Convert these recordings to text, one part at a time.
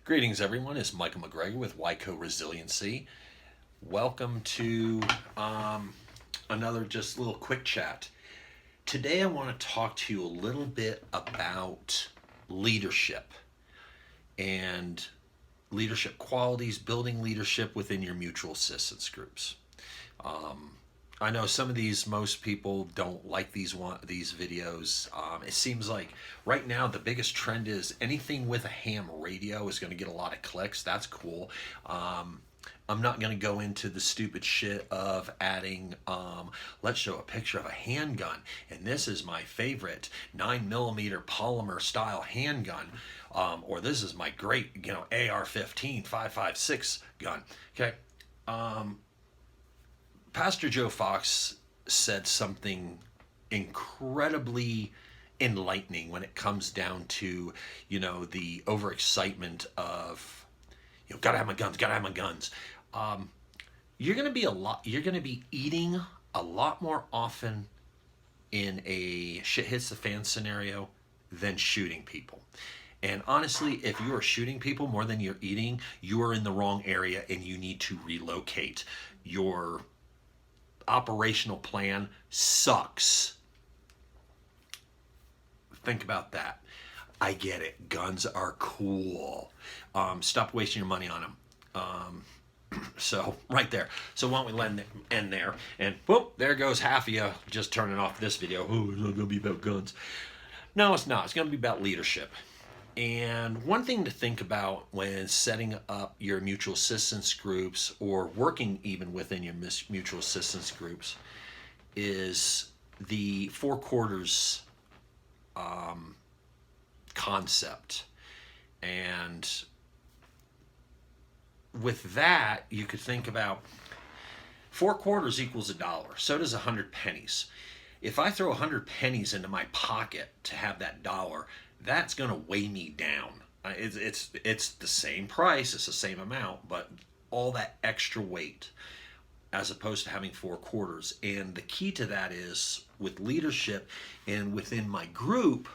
Greetings, everyone. It's Michael McGregor with Wyco Resiliency. Welcome to another just little quick chat. Today, I want to talk to you a little bit about leadership and leadership qualities, building leadership within your mutual assistance groups. I know some of most people don't like these videos. It seems like right now the biggest trend is anything with a ham radio is going to get a lot of clicks. That's cool. I'm not going to go into the stupid shit of adding, let's show a picture of a handgun. And this is my favorite 9mm polymer style handgun. Or this is my great, AR-15 5.56 gun. Okay. Pastor Joe Fox said something incredibly enlightening when it comes down to, the overexcitement of, gotta have my guns, gotta have my guns. You're gonna be eating a lot more often in a shit hits the fan scenario than shooting people. And honestly, if you are shooting people more than you're eating, you are in the wrong area and you need to relocate. Your operational plan sucks. Think about that. I get it. Guns are cool. Stop wasting your money on them. So right there. So why don't we end there? And whoop, there goes half of you just turning off this video. Oh, it's not going to be about guns. No, it's not. It's going to be about leadership. And one thing to think about when setting up your mutual assistance groups or working even within your mutual assistance groups is the four quarters concept. And with that, you could think about 4 quarters equals $1. So does 100 pennies. If I throw 100 pennies into my pocket to have that dollar, that's going to weigh me down. It's the same price, it's the same amount, but all that extra weight as opposed to having 4 quarters. And the key to that is with leadership and within my group,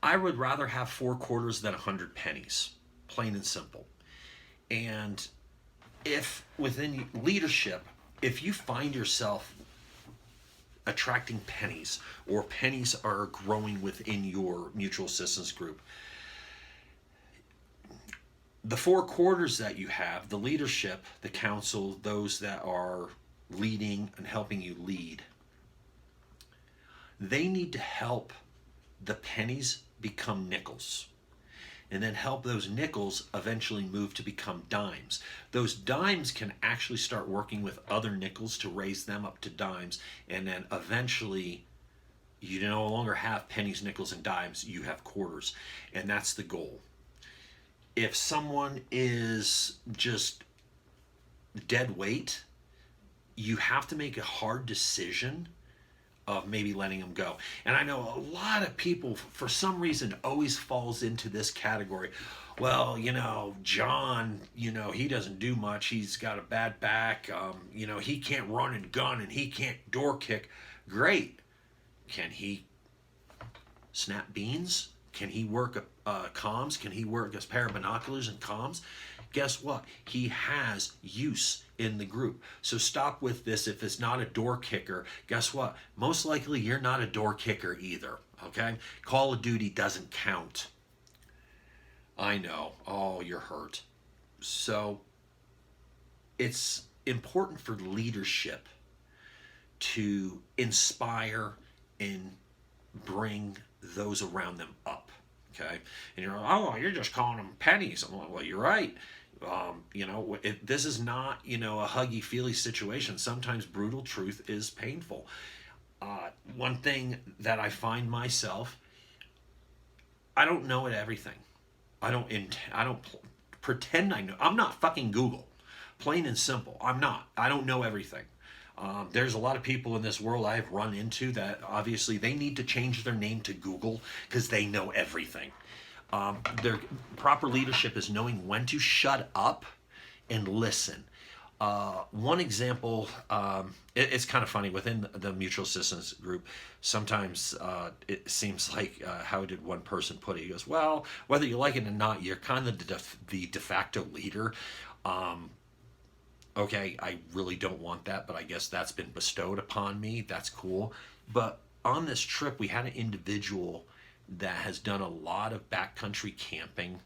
I would rather have 4 quarters than 100 pennies, plain and simple. And if within leadership, if you find yourself attracting pennies or pennies are growing within your mutual assistance group, the 4 quarters that you have, the leadership, the council, those that are leading and helping you lead, they need to help the pennies become nickels and then help those nickels eventually move to become dimes. Those dimes can actually start working with other nickels to raise them up to dimes, and then eventually you no longer have pennies, nickels, and dimes, you have quarters, and that's the goal. If someone is just dead weight, you have to make a hard decision of maybe letting them go. And I know a lot of people, for some reason, always falls into this category. Well, John, he doesn't do much. He's got a bad back. He can't run and gun and he can't door kick. Great. Can he snap beans? Can he work comms? Can he work a pair of binoculars and comms? Guess what? He has use in the group. So stop with this. If it's not a door kicker, guess what? Most likely you're not a door kicker either. Okay? Call of Duty doesn't count. I know. Oh, you're hurt. So it's important for leadership to inspire and bring those around them up. Okay? And you're like, oh, you're just calling them pennies. I'm like, well, you're right. This is not, a huggy-feely situation. Sometimes brutal truth is painful. One thing that I find myself, I don't know everything. I don't pretend I know. I'm not fucking Google. Plain and simple. I'm not. I don't know everything. There's a lot of people in this world I've run into that obviously they need to change their name to Google because they know everything. Their proper leadership is knowing when to shut up and listen. One example, it's kind of funny within the mutual assistance group. Sometimes it seems like, how did one person put it? He goes, well, whether you like it or not, you're kind of the de facto leader. Okay, I really don't want that, but I guess that's been bestowed upon me. That's cool. But on this trip, we had an individual that has done a lot of backcountry camping,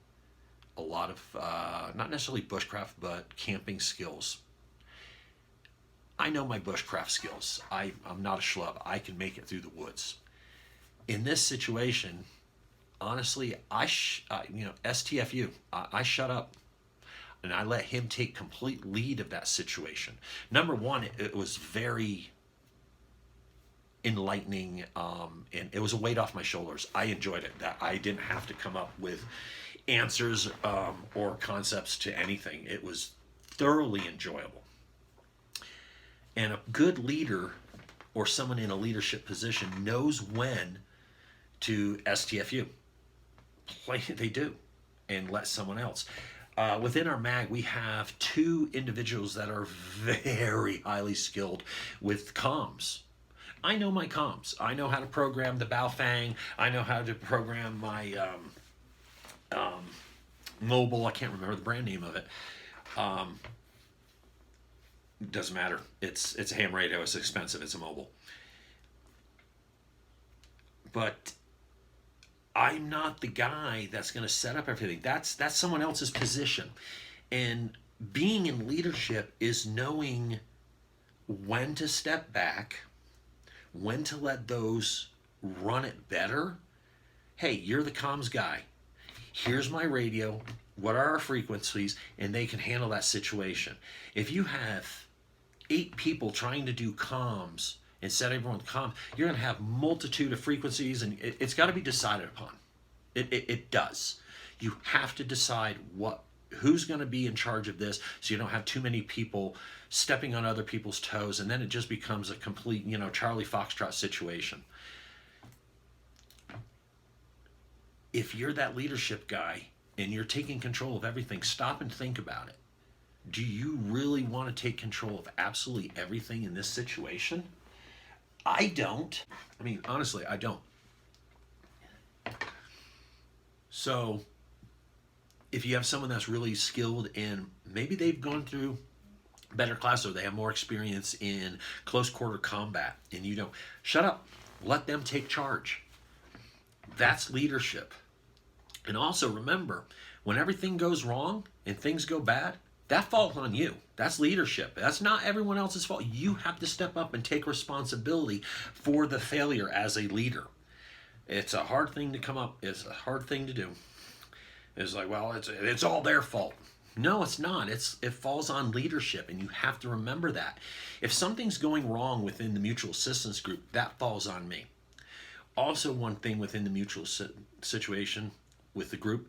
a lot of, not necessarily bushcraft, but camping skills. I know my bushcraft skills. I'm not a schlub. I can make it through the woods. In this situation, honestly, STFU, I shut up and I let him take complete lead of that situation. Number one, it was very enlightening, and it was a weight off my shoulders. I enjoyed it, that I didn't have to come up with answers or concepts to anything. It was thoroughly enjoyable. And a good leader or someone in a leadership position knows when to STFU. They do, and let someone else. Within our mag, we have 2 individuals that are very highly skilled with comms. I know my comms. I know how to program the Baofeng. I know how to program my mobile. I can't remember the brand name of it. Doesn't matter. It's a ham radio. It's expensive. It's a mobile. But I'm not the guy that's going to set up everything. That's someone else's position. And being in leadership is knowing when to step back, when to let those run it better. Hey, you're the comms guy. Here's my radio. What are our frequencies? And they can handle that situation. If you have 8 people trying to do comms and set everyone comms, you're going to have multitude of frequencies, and it's got to be decided upon. It does. You have to decide who's going to be in charge of this, so you don't have too many people stepping on other people's toes, and then it just becomes a complete, Charlie Foxtrot situation. If you're that leadership guy and you're taking control of everything, stop and think about it. Do you really want to take control of absolutely everything in this situation? I don't. I mean, honestly, I don't. So, if you have someone that's really skilled in, maybe they've gone through better class or they have more experience in close quarter combat, and you don't, shut up. Let them take charge. That's leadership. And also remember, when everything goes wrong and things go bad, that falls on you. That's leadership. That's not everyone else's fault. You have to step up and take responsibility for the failure as a leader. It's a hard thing to come up. It's a hard thing to do. It's like, well, it's all their fault. No, it's not. It falls on leadership, and you have to remember that. If something's going wrong within the mutual assistance group, that falls on me. Also, one thing within the mutual situation with the group,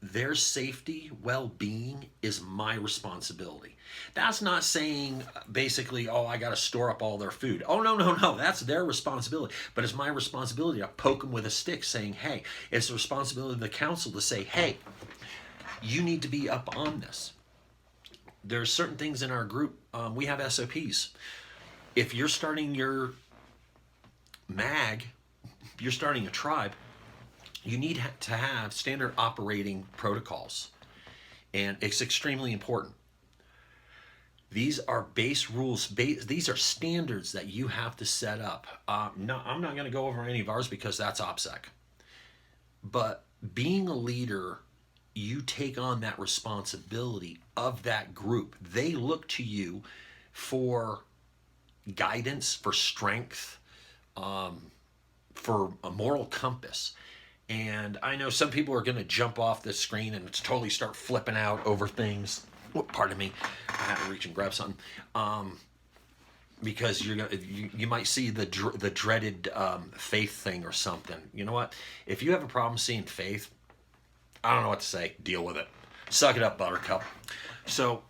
their safety, well-being is my responsibility. That's not saying basically, I got to store up all their food. Oh, no. That's their responsibility. But it's my responsibility to poke them with a stick saying, hey, it's the responsibility of the council to say, hey, you need to be up on this. There's certain things in our group. We have SOPs. If you're starting your mag, if you're starting a tribe, you need to have standard operating protocols, and it's extremely important. These are base rules. These are standards that you have to set up. No, I'm not going to go over any of ours because that's OPSEC. But being a leader, you take on that responsibility of that group. They look to you for guidance, for strength, for a moral compass. And I know some people are going to jump off this screen and totally start flipping out over things. Oh, pardon me, I had to reach and grab something. Because you might see the dreaded faith thing or something. You know what? If you have a problem seeing faith, I don't know what to say. Deal with it. Suck it up, Buttercup. So,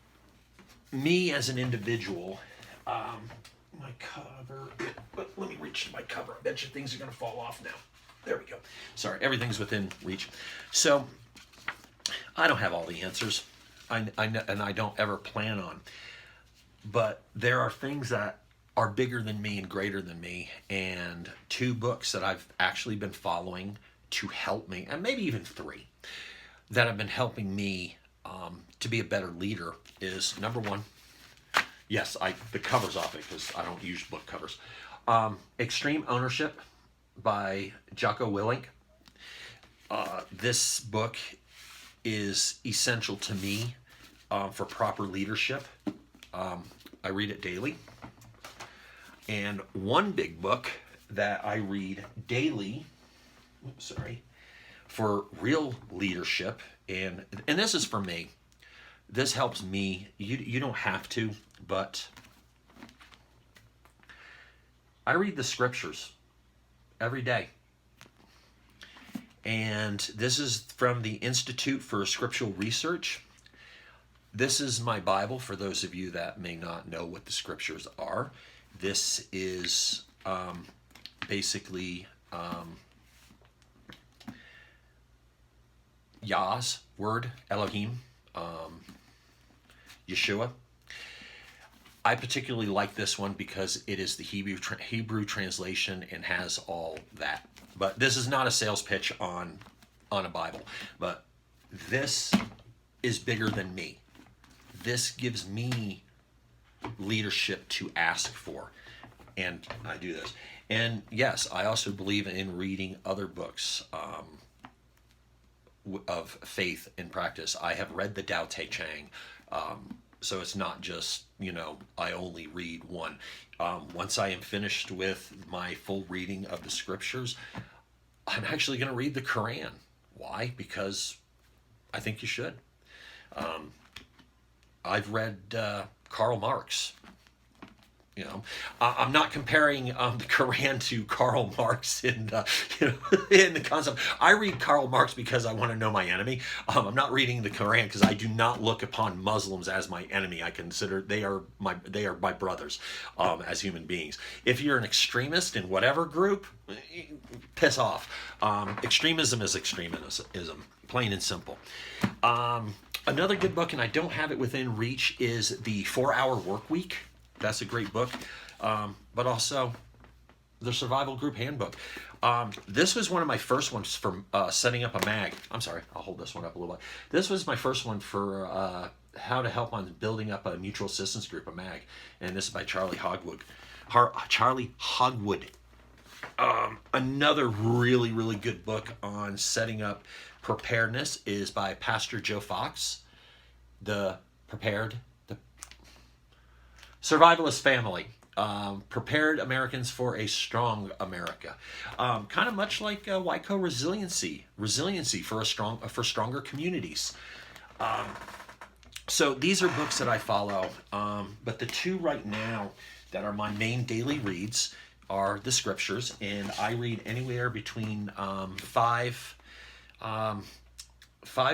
me as an individual, my cover. Let me reach to my cover. I bet you things are going to fall off now. There we go. Sorry, everything's within reach. So, I don't have all the answers. and I don't ever plan on. But there are things that are bigger than me and greater than me, and two books that I've actually been following to help me, and maybe even three that have been helping me to be a better leader is number one. Yes, the cover's off it because I don't use book covers. Extreme Ownership by Jocko Willink. This book is essential to me for proper leadership. I read it daily. And one big book that I read daily, for real leadership, and this is for me. This helps me. You don't have to, but I read the scriptures every day. And this is from the Institute for Scriptural Research. This is my Bible for those of you that may not know what the scriptures are. This is basically Yah's word, Elohim, Yeshua. I particularly like this one because it is the Hebrew translation and has all that. But this is not a sales pitch on a Bible. But this is bigger than me. This gives me leadership to ask for. And I do this. And yes, I also believe in reading other books of faith and practice. I have read the Tao Te Ching. So it's not just, I only read one. Once I am finished with my full reading of the scriptures, I'm actually going to read the Quran. Why? Because I think you should. I've read Karl Marx. I'm not comparing the Quran to Karl Marx in the concept. I read Karl Marx because I want to know my enemy. I'm not reading the Quran because I do not look upon Muslims as my enemy. I consider they are my brothers as human beings. If you're an extremist in whatever group, piss off. Extremism is extremism, plain and simple. Another good book, and I don't have it within reach, is The 4-Hour Workweek. That's a great book. But also the Survival Group Handbook. This was one of my first ones for setting up a mag. I'm sorry, I'll hold this one up a little bit. This was my first one for how to help on building up a mutual assistance group, a mag. And this is by Charlie Hogwood. Charlie Hogwood. Another really, really good book on setting up preparedness is by Pastor Joe Fox. The Survivalist Family. Prepared Americans for a Strong America. Kind of much like Wyco Resiliency for stronger communities. So these are books that I follow. But the two right now that are my main daily reads are the scriptures, and I read anywhere between 5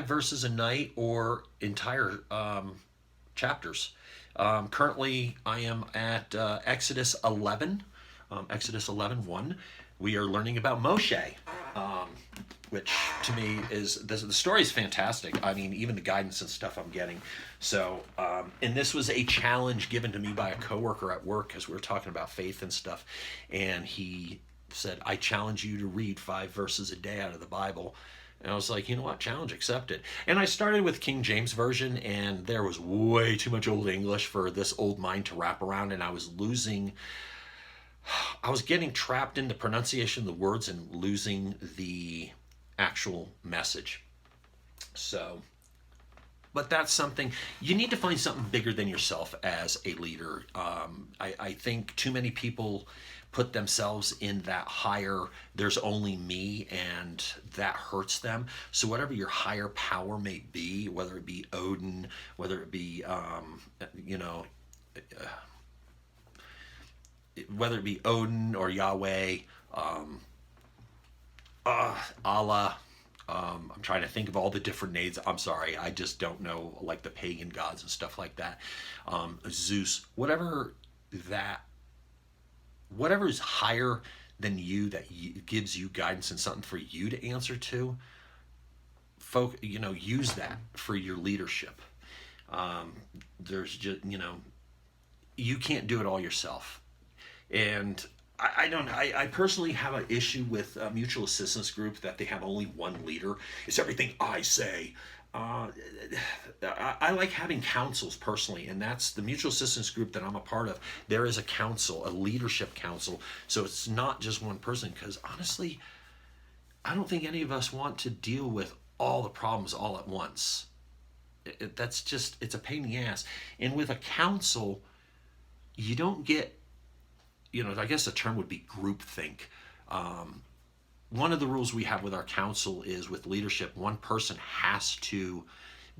verses a night or entire chapters. Currently, I am at Exodus 11, Exodus 11:1. We are learning about Moshe, which to me is, the story is fantastic. I mean, even the guidance and stuff I'm getting. So, and this was a challenge given to me by a coworker at work because we were talking about faith and stuff. And he said, I challenge you to read 5 verses a day out of the Bible. And I was like, you know what? Challenge accepted. And I started with King James Version, and there was way too much Old English for this old mind to wrap around, and I was getting trapped in the pronunciation of the words and losing the actual message. So, but that's something, you need to find something bigger than yourself as a leader. I think too many people put themselves in that higher, there's only me, and that hurts them. So whatever your higher power may be, whether it be Odin, whether it be, whether it be Odin or Yahweh, Allah, I'm trying to think of all the different names. I'm sorry, I just don't know, like the pagan gods and stuff like that. Zeus, whatever is higher than you, that gives you guidance and something for you to answer to, use that for your leadership. There's just, you can't do it all yourself. And I don't. I personally have an issue with a mutual assistance group that they have only one leader. It's everything I say. Uh, I like having councils personally, and that's the mutual assistance group that I'm a part of. There is a council, a leadership council, so it's not just one person. Because honestly, I don't think any of us want to deal with all the problems all at once. That's just, it's a pain in the ass. And with a council, you don't get, I guess the term would be groupthink. One of the rules we have with our council is with leadership, one person has to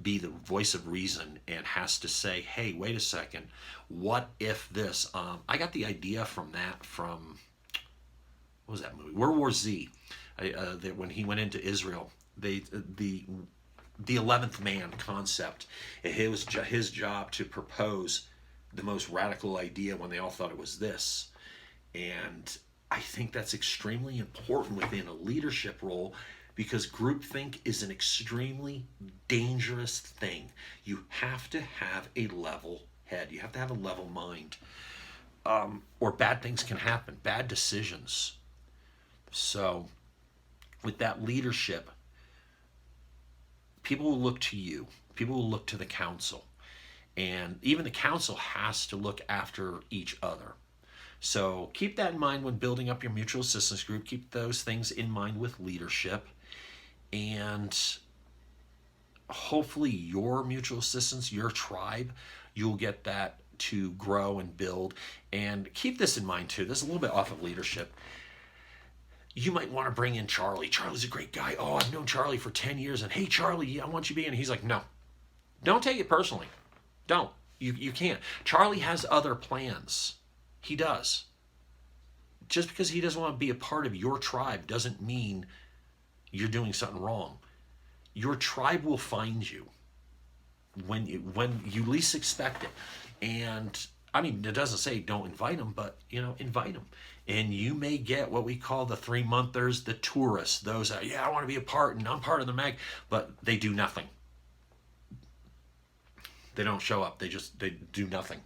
be the voice of reason and has to say, hey, wait a second, what if this? I got the idea from what was that movie? World War Z. That when he went into Israel, the 11th man concept, it was his job to propose the most radical idea when they all thought it was this. And I think that's extremely important within a leadership role, because groupthink is an extremely dangerous thing. You have to have a level head. You have to have a level mind. Or bad things can happen, bad decisions. So with that leadership, people will look to you. People will look to the council. And even the council has to look after each other. So keep that in mind when building up your mutual assistance group. Keep those things in mind with leadership. And hopefully your mutual assistance, your tribe, you'll get that to grow and build. And keep this in mind too. This is a little bit off of leadership. You might want to bring in Charlie. Charlie's a great guy. Oh, I've known Charlie for 10 years. And hey, Charlie, I want you to be in. He's like, no, don't take it personally. Don't. You can't. Charlie has other plans. He does. Just because he doesn't want to be a part of your tribe doesn't mean you're doing something wrong. Your tribe will find you when you least expect it. And I mean, it doesn't say don't invite them, but invite them. And you may get what we call the 3-monthers, the tourists, those that, I want to be a part and I'm part of the mag, but they do nothing. They don't show up. They do nothing.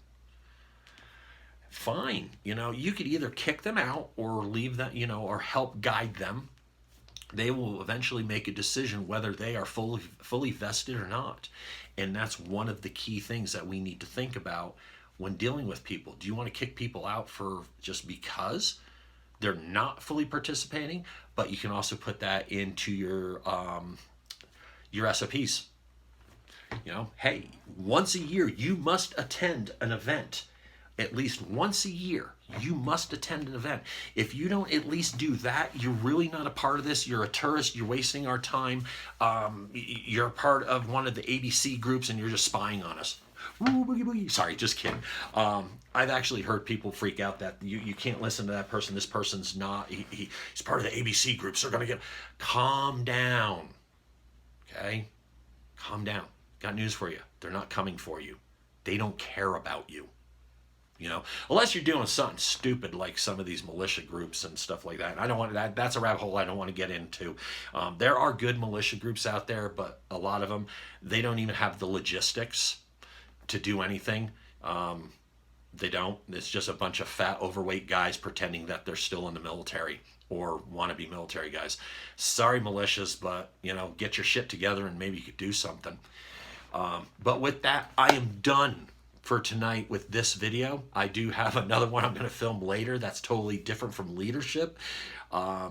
Fine. You could either kick them out or leave them, or help guide them. They will eventually make a decision whether they are fully vested or not. And that's one of the key things that we need to think about when dealing with people. Do you want to kick people out for just because they're not fully participating? But you can also put that into your SOPs. Hey, once a year you must attend an event. At least once a year, you must attend an event. If you don't at least do that, you're really not a part of this. You're a tourist. You're wasting our time. You're a part of one of the ABC groups, and you're just spying on us. Ooh, boogie, boogie. Sorry, just kidding. I've actually heard people freak out that you can't listen to that person. This person's not. He's part of the ABC groups. They're going to get. Calm down. Okay? Calm down. Got news for you. They're not coming for you. They don't care about you. Unless you're doing something stupid like some of these militia groups and stuff like that. And I don't want that. That's a rabbit hole I don't want to get into. There are good militia groups out there, but a lot of them, they don't even have the logistics to do anything. They don't. It's just a bunch of fat, overweight guys pretending that they're still in the military or want to be military guys. Sorry, militias, but, get your shit together and maybe you could do something. But with that, I am done for tonight with this video. I do have another one I'm going to film later that's totally different from leadership. I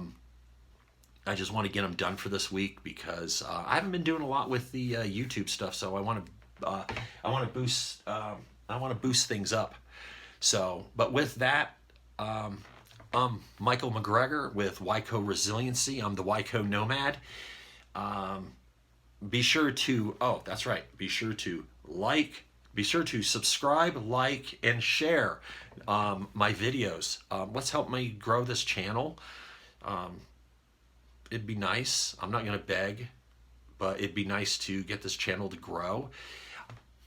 just want to get them done for this week because I haven't been doing a lot with the YouTube stuff, so I want to boost things up. So, but with that, I'm Michael McGregor with Wyco Resiliency. I'm the Wyco Nomad. Be sure to be sure to subscribe, like, and share my videos. Let's help me grow this channel. It'd be nice. I'm not going to beg, but it'd be nice to get this channel to grow.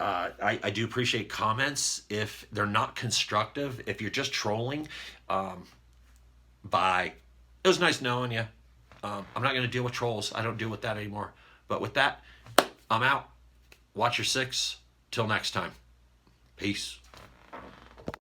I do appreciate comments. If they're not constructive, if you're just trolling, bye. It was nice knowing you. I'm not going to deal with trolls. I don't deal with that anymore. But with that, I'm out. Watch your six. Till next time, peace.